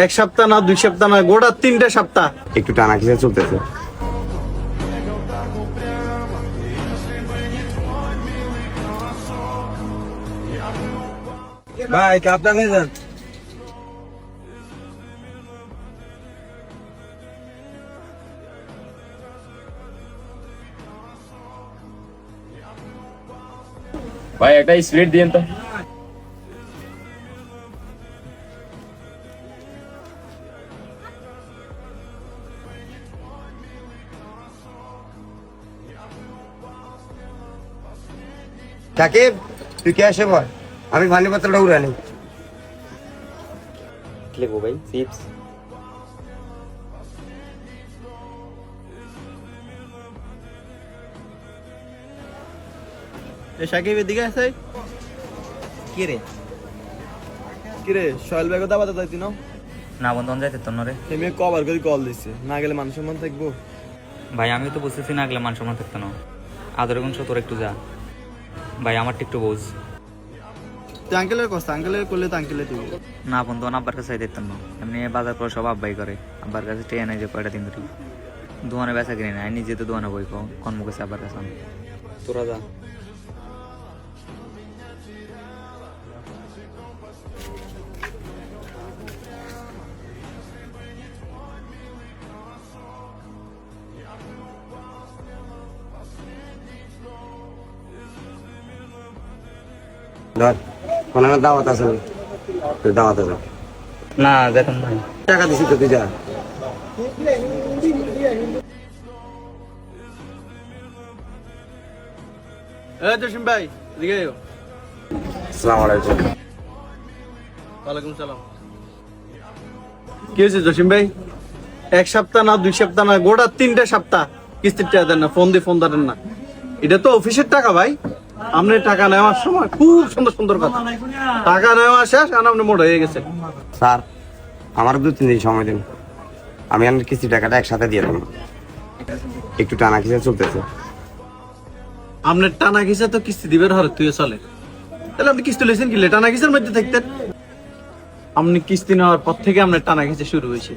এক সপ্তাহ না 2 সপ্তাহ না গোটা 3টা সপ্তাহ একটু টানা খিচে চলতেছে। ভাই কাপটা নিয়ে যান। ভাই একটা স্প্লিট দিন তো। সাকিব তুই কে আসে বল, আমি পানি বোতলটা উড়ানি। লিখবো ভাই চিপস। সাকিব এদিকে আছে। কি রে কিরে সোহেল ভাই কথা বাতা যাইতি না? না বন্ধু যাইতে তো না রে এমনি কবার করে কল দিছে, না গেলে মান সম্মান থাকবো। ভাই, আমি তো বুঝতেছি না গেলে মান সম্মান থাকতো না। আদর গুণ তোর একটু যা ভাই, আমারটা একটু বোঝ। তুই আঙ্কেলের কথা, আঙ্কেলের করলে তো আঙ্কেলে দিব না বন্ধু, আব্বার কাছে দিতাম না। এমনি বাজার করে সব আব্বাই করে। আব্বার কাছে ট্রেন যে কয়টা দিন ধরে দোকানে বেচা কিনে নেয়, নিজে তো দোকানে বই কোন মুখে আব্বার কাছে আমি। তোরা যা। ধর কোনো দাওয়াত আছে, তোর দাওয়াত আছে। না দেখুন ভাই, টাকা দিছি তো, তুই যা। জসিম ভাই এদিকে আয়। আসসালামু আলাইকুম। ওয়ালাইকুম সালাম। কি হয়েছে জসিম ভাই? এক সপ্তাহ না 2 সপ্তাহ না গোটা 3টা সপ্তাহ কিস্তির টাকা দেন না, ফোন ধরেন না। এটা তো অফিসের টাকা ভাই। আপনি টাকা নেওয়ার সময় খুব সুন্দর সুন্দর কথা, টাকা নেওয়া শেষ আর আপনি মোট হয়ে গেছে। স্যার আমার 2-3 দিন সময় দিন, আমি আপনার কিস্তি টাকাটা একসাথে দিয়ে দেবো। একটু টানা খিচে চলতেছে। আপনার টানা ঘিসা তো কিস্তি দিবেন হরে তুই চলে, তাহলে আপনি কিস্তি লেছেন কি টানা ঘিসার মধ্যে থাকতেন? আপনি কিস্তি নেওয়ার পর থেকে আপনার টানা ঘিসে শুরু হয়েছে।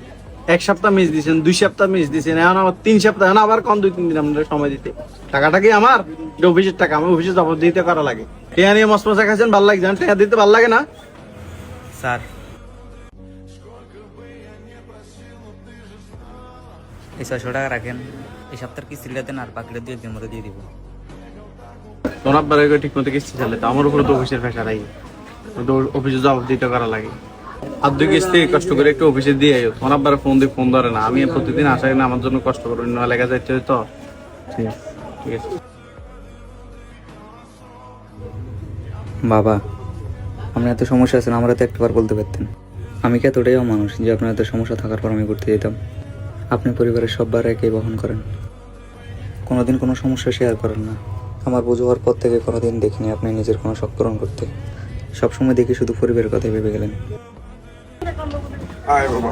1 সপ্তাহ মিস দিয়েছেন, 2 সপ্তাহ মিস দিয়েছেন, এখন আবার 3 সপ্তাহ, এখন আবার কোন 2-3 দিন আপনার সময় দিতে। টাকাটা কি আমার? এটা অফিসের টাকা, আমি অফিসে জবাব দিতে করা লাগে। টেয়া নিয়ে মসমসা খাচ্ছেন, ভালো লাগে? টেয়া দিতে ভালো লাগে না স্যার এই 600 টাকা রাখেন, এই সপ্তাহের কিস্তিটা দেন, আর বাকিটা 2 একদিনের মধ্যে দিয়ে দিব। তোর আব্বার ঠিক মতো কিস্তি চালে তো আমার উপরে তো অফিসের প্রেশার আই, অফিসে জবাব দিতে করা লাগে। আর 2 কিস্তি কষ্ট করে একটু অফিসে দিয়ে তোমার আব্বার ফোন ধরে না। আমি প্রতিদিন আসা না, আমার জন্য কষ্ট করে অন্য এলাকা যাইতে হয় তো। ঠিক আছে বাবা, আপনার এত সমস্যা আছেন, আমরা তো একটাবার বলতে পারতেন। আমি কি এতটাই মানুষ যে আপনার এত সমস্যা থাকার পর আমি করতে যেতাম? আপনি পরিবারের সব বার একাই বহন করেন, কোনোদিন কোনো সমস্যা শেয়ার করেন না। আমার বোঝ হওয়ার পর থেকে কোনোদিন দেখিনি আপনি নিজের কোনো শখ পূরণ করতে। সবসময় দেখি শুধু পরিবারের কথাই ভেবে গেলেন। আয় বাবা।